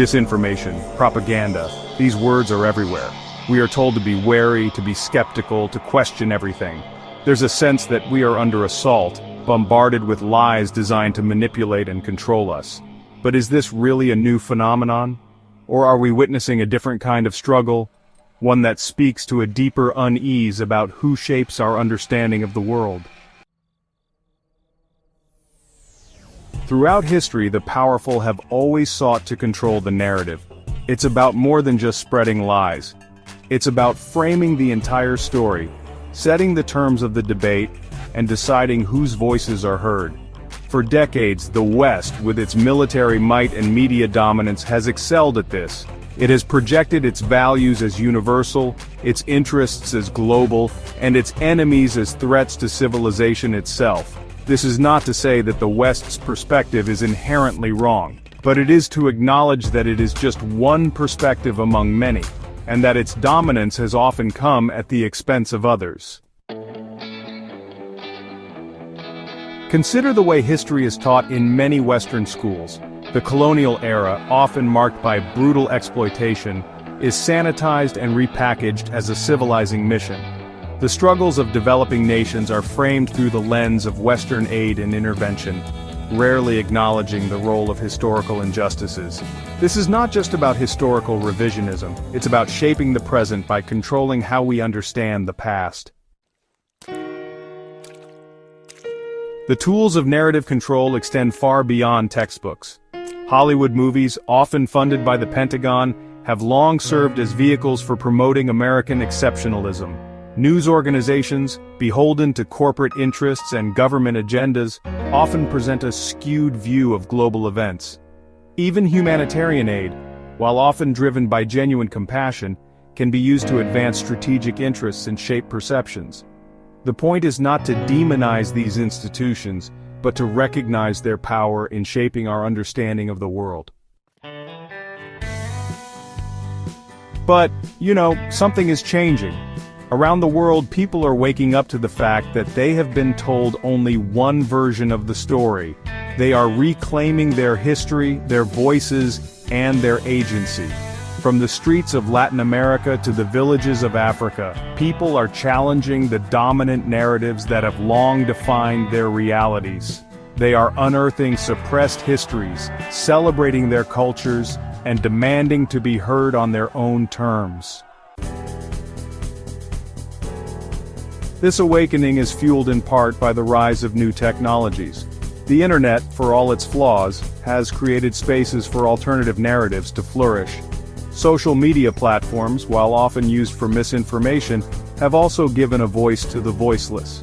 Disinformation, propaganda, these words are everywhere. We are told to be wary, to be skeptical, to question everything. There's a sense that we are under assault, bombarded with lies designed to manipulate and control us. But is this really a new phenomenon? Or are we witnessing a different kind of struggle? One that speaks to a deeper unease about who shapes our understanding of the world. Throughout history, the powerful have always sought to control the narrative. It's about more than just spreading lies. It's about framing the entire story, setting the terms of the debate, and deciding whose voices are heard. For decades, the West, with its military might and media dominance, has excelled at this. It has projected its values as universal, its interests as global, and its enemies as threats to civilization itself. This is not to say that the West's perspective is inherently wrong, but it is to acknowledge that it is just one perspective among many, and that its dominance has often come at the expense of others. Consider the way history is taught in many Western schools. The colonial era, often marked by brutal exploitation, is sanitized and repackaged as a civilizing mission. The struggles of developing nations are framed through the lens of Western aid and intervention, rarely acknowledging the role of historical injustices. This is not just about historical revisionism, it's about shaping the present by controlling how we understand the past. The tools of narrative control extend far beyond textbooks. Hollywood movies, often funded by the Pentagon, have long served as vehicles for promoting American exceptionalism. News organizations, beholden to corporate interests and government agendas, often present a skewed view of global events. Even humanitarian aid, while often driven by genuine compassion, can be used to advance strategic interests and shape perceptions. The point is not to demonize these institutions, but to recognize their power in shaping our understanding of the world. But, something is changing. Around the world, people are waking up to the fact that they have been told only one version of the story. They are reclaiming their history, their voices, and their agency. From the streets of Latin America to the villages of Africa, people are challenging the dominant narratives that have long defined their realities. They are unearthing suppressed histories, celebrating their cultures, and demanding to be heard on their own terms. This awakening is fueled in part by the rise of new technologies. The internet, for all its flaws, has created spaces for alternative narratives to flourish. Social media platforms, while often used for misinformation, have also given a voice to the voiceless.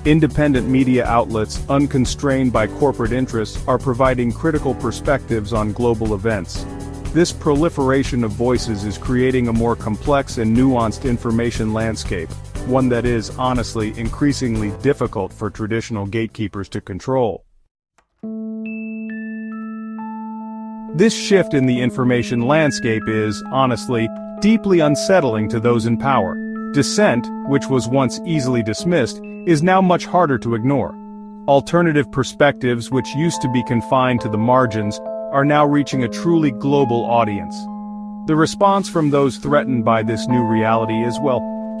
Independent media outlets, unconstrained by corporate interests, are providing critical perspectives on global events. This proliferation of voices is creating a more complex and nuanced information landscape, one that is, honestly, increasingly difficult for traditional gatekeepers to control. This shift in the information landscape is, honestly, deeply unsettling to those in power. Dissent, which was once easily dismissed, is now much harder to ignore. Alternative perspectives, which used to be confined to the margins, are now reaching a truly global audience. The response from those threatened by this new reality is,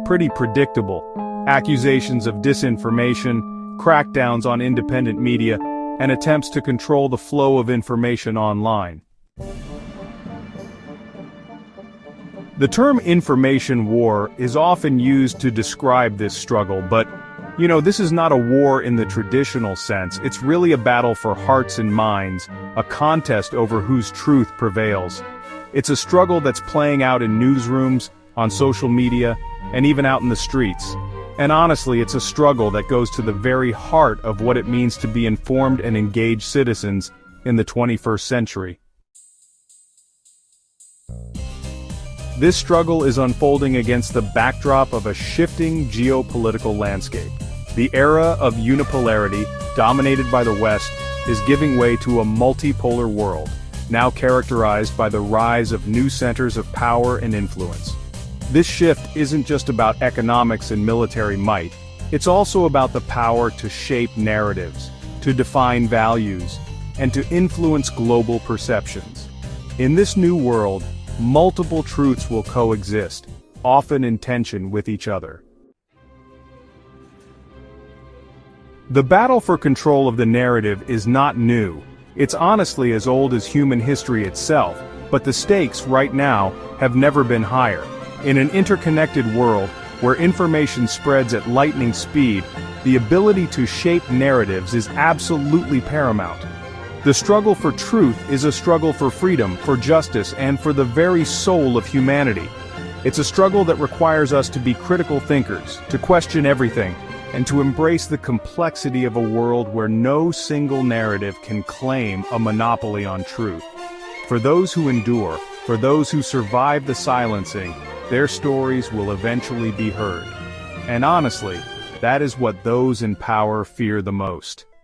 pretty predictable. Accusations of disinformation, crackdowns on independent media, and attempts to control the flow of information online. The term information war is often used to describe this struggle, but, this is not a war in the traditional sense. It's really a battle for hearts and minds, a contest over whose truth prevails. It's a struggle that's playing out in newsrooms, on social media, and even out in the streets. And honestly, it's a struggle that goes to the very heart of what it means to be informed and engaged citizens in the 21st century. This struggle is unfolding against the backdrop of a shifting geopolitical landscape. The era of unipolarity, dominated by the West, is giving way to a multipolar world, now characterized by the rise of new centers of power and influence. This shift isn't just about economics and military might, it's also about the power to shape narratives, to define values, and to influence global perceptions. In this new world, multiple truths will coexist, often in tension with each other. The battle for control of the narrative is not new. It's honestly as old as human history itself, but the stakes, right now, have never been higher. In an interconnected world, where information spreads at lightning speed, the ability to shape narratives is absolutely paramount. The struggle for truth is a struggle for freedom, for justice, and for the very soul of humanity. It's a struggle that requires us to be critical thinkers, to question everything, and to embrace the complexity of a world where no single narrative can claim a monopoly on truth. For those who endure, for those who survive the silencing, their stories will eventually be heard. And honestly, that is what those in power fear the most.